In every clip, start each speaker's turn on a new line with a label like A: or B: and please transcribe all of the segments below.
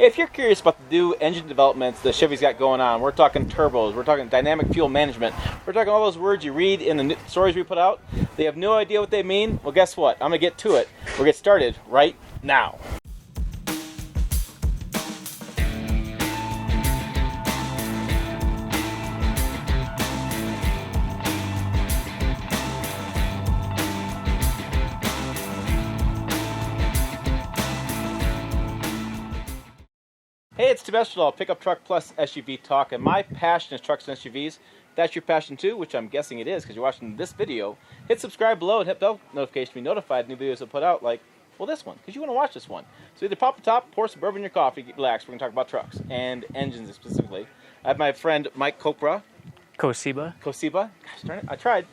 A: Hey, if you're curious about the new engine developments that Chevy's got going on, we're talking turbos, we're talking dynamic fuel management, we're talking all those words you read in the stories we put out. They have no idea what they mean. Well, guess what? I'm going to get to it. We're going to get started right now. Hey, it's Tim Esterdahl, Pickup Truck Plus SUV Talk, and my passion is trucks and SUVs. If that's your passion too, which I'm guessing it is because you're watching this video, hit subscribe below and hit bell notification to be notified of new videos I put out, like, well, this one, because you want to watch this one. So either pop the top, pour some bourbon in your coffee, get relaxed. We're going to talk about trucks and engines specifically. I have my friend Mike
B: Kosiba.
A: Gosh darn it, I tried,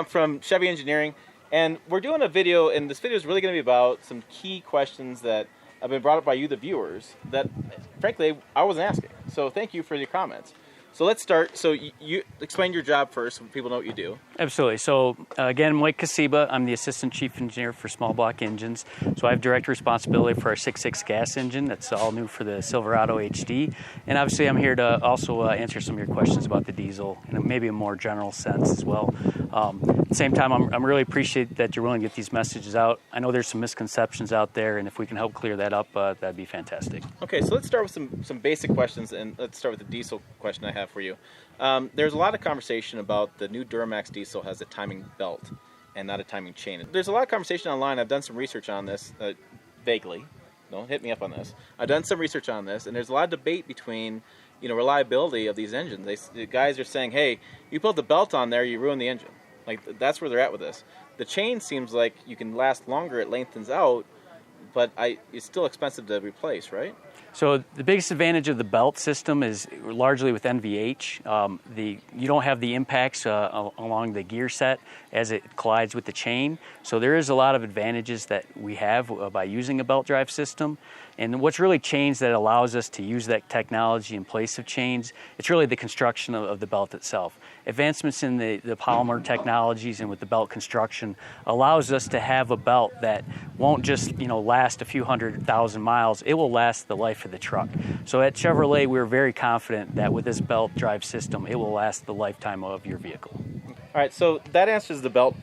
A: from Chevy Engineering, and we're doing a video, and this video is really going to be about some key questions that have been brought up by you, the viewers, that, frankly, I wasn't asking. So thank you for your comments. So let's start. So you explain your job first so people know what you do.
B: Absolutely. So again, Mike Kosiba. I'm the Assistant Chief Engineer for Small Block Engines. So I have direct responsibility for our 6.6 gas engine. That's all new for the Silverado HD. And obviously I'm here to also answer some of your questions about the diesel in maybe a more general sense as well. At the same time, I'm really appreciate that you're willing to get these messages out. I know there's some misconceptions out there, and if we can help clear that up, that'd be fantastic.
A: Okay, so let's start with some basic questions, and let's start with the diesel question I have for you. There's a lot of conversation about the new Duramax diesel has a timing belt and not a timing chain. There's a lot of conversation online. I've done some research on this, vaguely. Don't hit me up on this. I've done some research on this, and there's a lot of debate between, reliability of these engines. The guys are saying, hey, you put the belt on there, you ruin the engine. Like, that's where they're at with this. The chain seems like you can last longer, it lengthens out, but it's still expensive to replace, right?
B: So the biggest advantage of the belt system is largely with NVH. You don't have the impacts along the gear set as it collides with the chain. So there is a lot of advantages that we have by using a belt drive system. And what's really changed that allows us to use that technology in place of chains, it's really the construction of the belt itself. Advancements in the polymer technologies and with the belt construction allows us to have a belt that won't just last a few 100,000 miles. It will last the life of the truck. So at Chevrolet, we're very confident that with this belt drive system, it will last the lifetime of your vehicle.
A: All right, so that answers the belt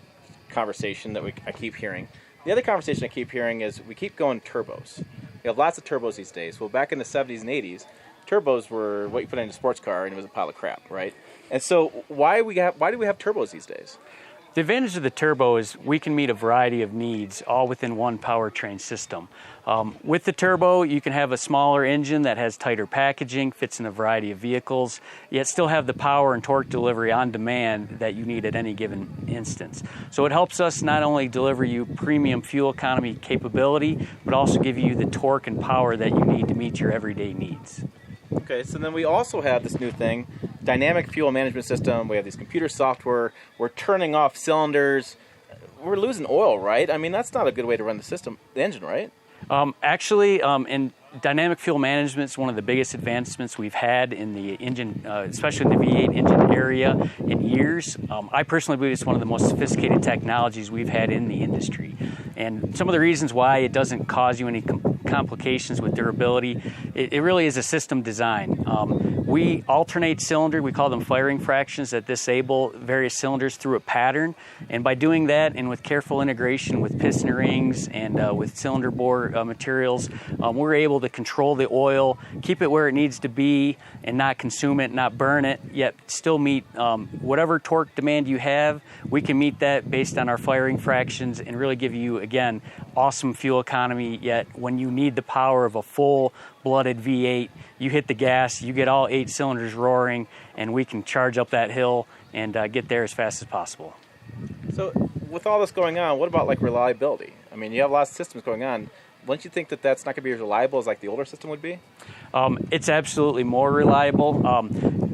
A: conversation that I keep hearing. The other conversation I keep hearing is we keep going turbos. We have lots of turbos these days. Well, back in the 70s and 80s, turbos were what you put in a sports car, and it was a pile of crap, right? And so why do we have turbos these days?
B: The advantage of the turbo is we can meet a variety of needs all within one powertrain system. With the turbo, you can have a smaller engine that has tighter packaging, fits in a variety of vehicles, yet still have the power and torque delivery on demand that you need at any given instance. So it helps us not only deliver you premium fuel economy capability, but also give you the torque and power that you need to meet your everyday needs.
A: Okay, so then we also have this new thing, dynamic fuel management system. We have these computer software. We're turning off cylinders. We're losing oil, right? I mean, that's not a good way to run the engine, right?
B: Actually, in dynamic fuel management is one of the biggest advancements we've had in the engine, especially in the V8 engine area, in years. I personally believe it's one of the most sophisticated technologies we've had in the industry. And some of the reasons why it doesn't cause you any complications with durability, it really is a system design. We alternate cylinder, we call them firing fractions, that disable various cylinders through a pattern. And by doing that, and with careful integration with piston rings and with cylinder bore materials, we're able to control the oil, keep it where it needs to be, and not consume it, not burn it, yet still meet whatever torque demand you have. We can meet that based on our firing fractions and really give you, again, awesome fuel economy, yet when you need the power of a full-blooded V8, you hit the gas, you get all 8 cylinders roaring, and we can charge up that hill and get there as fast as possible.
A: So with all this going on, what about reliability? I mean, you have lots of systems going on. Wouldn't you think that that's not going to be as reliable as the older system would be?
B: It's absolutely more reliable.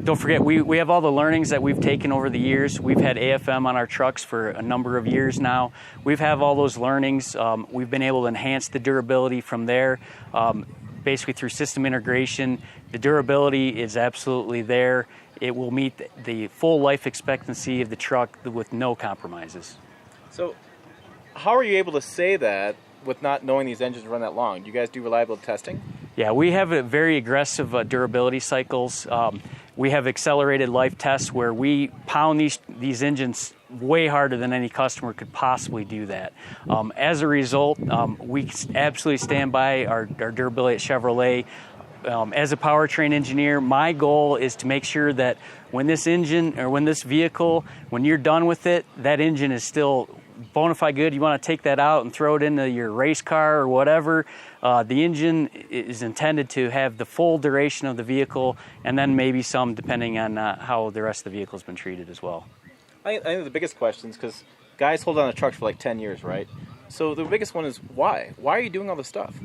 B: Don't forget, we have all the learnings that we've taken over the years. We've had AFM on our trucks for a number of years now. We've had all those learnings. We've been able to enhance the durability from there. Basically through system integration, the durability is absolutely there. It will meet the full life expectancy of the truck with no compromises.
A: So how are you able to say that with not knowing these engines run that long? Do you guys do reliability testing?
B: Yeah, we have a very aggressive durability cycles. We have accelerated life tests where we pound these engines way harder than any customer could possibly do that. As a result, we absolutely stand by our durability at Chevrolet. As a powertrain engineer, my goal is to make sure that when this engine or when this vehicle, when you're done with it, that engine is still bona fide good. You want to take that out and throw it into your race car or whatever. The engine is intended to have the full duration of the vehicle, and then maybe some depending on how the rest of the vehicle has been treated as well.
A: I think the biggest questions, because guys hold on to trucks for like 10 years, right? So the biggest one is why? Why are you doing all this stuff?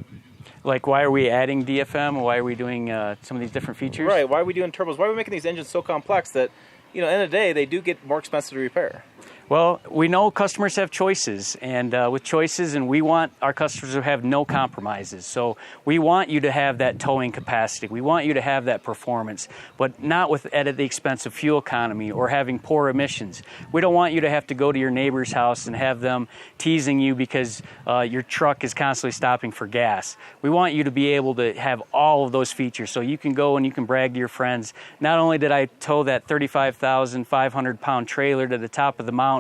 B: Like, why are we adding DFM? Why are we doing some of these different features?
A: Right. Why are we doing turbos? Why are we making these engines so complex that, at the end of the day, they do get more expensive to repair?
B: Well, we know customers have choices, and with choices, and we want our customers to have no compromises. So we want you to have that towing capacity. We want you to have that performance, but not at the expense of fuel economy or having poor emissions. We don't want you to have to go to your neighbor's house and have them teasing you because your truck is constantly stopping for gas. We want you to be able to have all of those features so you can go and you can brag to your friends. Not only did I tow that 35,500-pound trailer to the top of the mountain,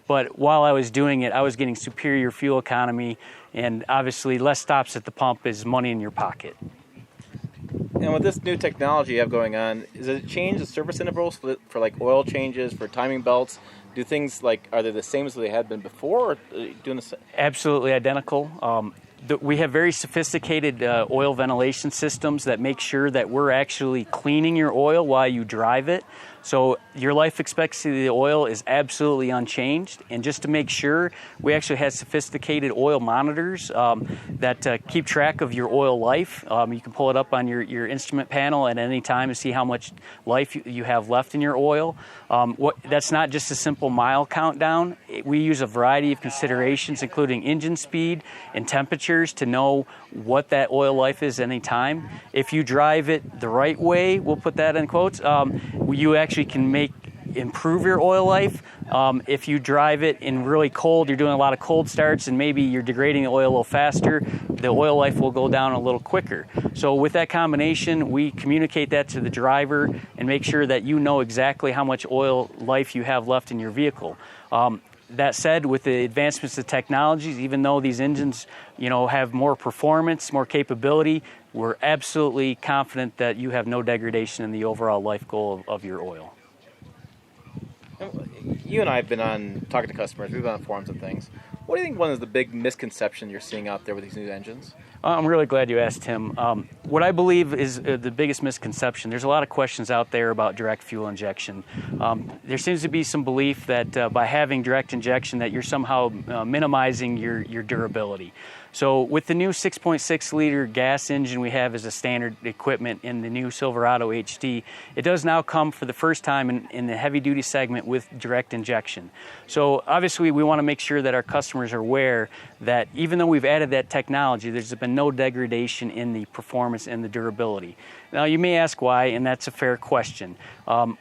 B: but while I was doing it, I was getting superior fuel economy, and obviously less stops at the pump is money in your pocket.
A: And with this new technology you have going on, does it change the service intervals for like oil changes, for timing belts? Do things are they the same as they had been before, or doing the same?
B: Absolutely identical. We have very sophisticated oil ventilation systems that make sure that we're actually cleaning your oil while you drive it. So your life expectancy of the oil is absolutely unchanged. And just to make sure, we actually have sophisticated oil monitors that keep track of your oil life. You can pull it up on your instrument panel at any time to see how much life you have left in your oil. That's not just a simple mile countdown. We use a variety of considerations, including engine speed and temperatures, to know what that oil life is any time. If you drive it the right way, we'll put that in quotes, you actually can improve your oil life. If you drive it in really cold, you're doing a lot of cold starts and maybe you're degrading the oil a little faster, the oil life will go down a little quicker. So with that combination, we communicate that to the driver and make sure that you know exactly how much oil life you have left in your vehicle. That said, with the advancements of technologies, even though these engines, have more performance, more capability, we're absolutely confident that you have no degradation in the overall life goal of your oil.
A: You and I have been on talking to customers. We've been on forums and things. What do you think one is the big misconception you're seeing out there with these new engines?
B: I'm really glad you asked, Tim. What I believe is the biggest misconception, there's a lot of questions out there about direct fuel injection. There seems to be some belief that by having direct injection that you're somehow minimizing your durability. So with the new 6.6 liter gas engine we have as a standard equipment in the new Silverado HD, it does now come for the first time in the heavy duty segment with direct injection. So obviously we want to make sure that our customers are aware that even though we've added that technology, there's been no degradation in the performance and the durability. Now you may ask why, and that's a fair question.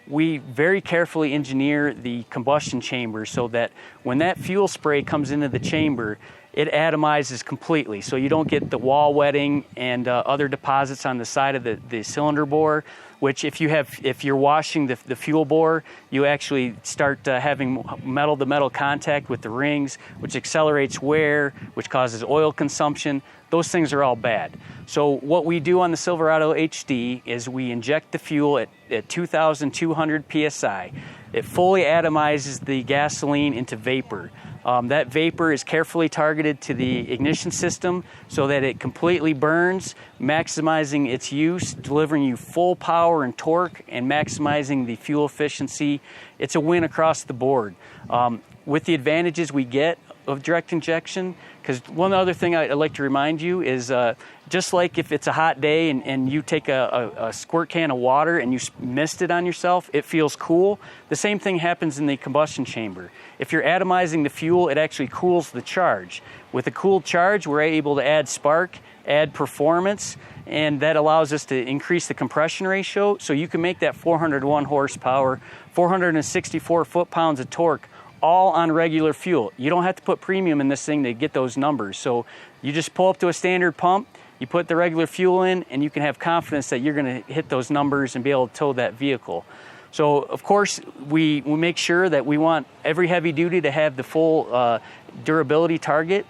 B: We very carefully engineer the combustion chamber so that when that fuel spray comes into the chamber, it atomizes completely, so you don't get the wall wetting and other deposits on the side of the cylinder bore, which if you're washing the fuel bore, you actually start having metal-to-metal contact with the rings, which accelerates wear, which causes oil consumption. Those things are all bad. So what we do on the Silverado HD is we inject the fuel at 2,200 psi. It fully atomizes the gasoline into vapor. That vapor is carefully targeted to the ignition system so that it completely burns, maximizing its use, delivering you full power and torque, and maximizing the fuel efficiency. It's a win across the board. With the advantages we get of direct injection, because one other thing I'd like to remind you is just like if it's a hot day and you take a squirt can of water and you mist it on yourself, it feels cool. The same thing happens in the combustion chamber. If you're atomizing the fuel, it actually cools the charge. With a cooled charge, we're able to add spark, add performance, and that allows us to increase the compression ratio so you can make that 401 horsepower, 464 foot-pounds of torque, all on regular fuel. You don't have to put premium in this thing to get those numbers. So you just pull up to a standard pump, You put the regular fuel in, and you can have confidence that you're going to hit those numbers and be able to tow that vehicle. So, of course, we make sure that we want every heavy duty to have the full durability target.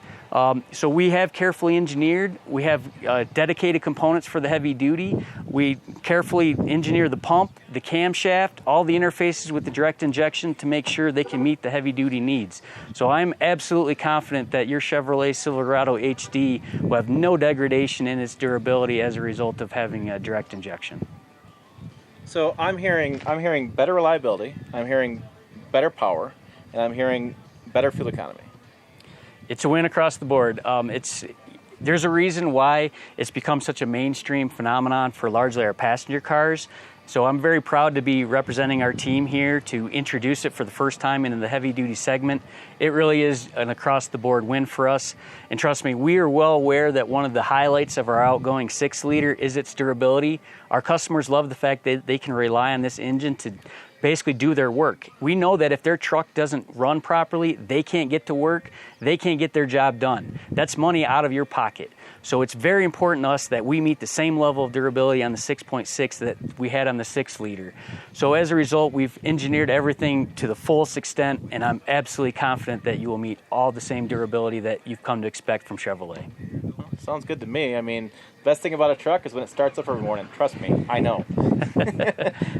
B: So we have carefully engineered. We have dedicated components for the heavy duty. We carefully engineer the pump, the camshaft, all the interfaces with the direct injection to make sure they can meet the heavy duty needs. So I'm absolutely confident that your Chevrolet Silverado HD will have no degradation in its durability as a result of having a direct injection.
A: So I'm hearing better reliability, I'm hearing better power, and I'm hearing better fuel economy.
B: It's a win across the board. There's a reason why it's become such a mainstream phenomenon for largely our passenger cars. So I'm very proud to be representing our team here to introduce it for the first time into the heavy-duty segment. It really is an across-the-board win for us. And trust me, we are well aware that one of the highlights of our outgoing 6-liter is its durability. Our customers love the fact that they can rely on this engine to basically do their work. We know that if their truck doesn't run properly, they can't get to work, they can't get their job done. That's money out of your pocket. So it's very important to us that we meet the same level of durability on the 6.6 that we had on the 6-liter. So as a result, we've engineered everything to the fullest extent, and I'm absolutely confident that you will meet all the same durability that you've come to expect from Chevrolet.
A: Sounds good to me. I mean, best thing about a truck is when it starts up every morning. Trust me, I know.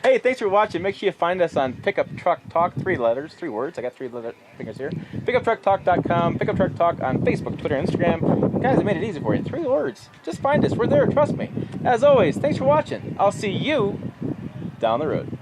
A: Hey, thanks for watching. Make sure you find us on Pickup Truck Talk, 3 letters, 3 words. I got 3 fingers here. PickupTruckTalk.com, Pickup Truck Talk on Facebook, Twitter, Instagram. Guys, I made it easy for you. 3 words. Just find us. We're there. Trust me. As always, thanks for watching. I'll see you down the road.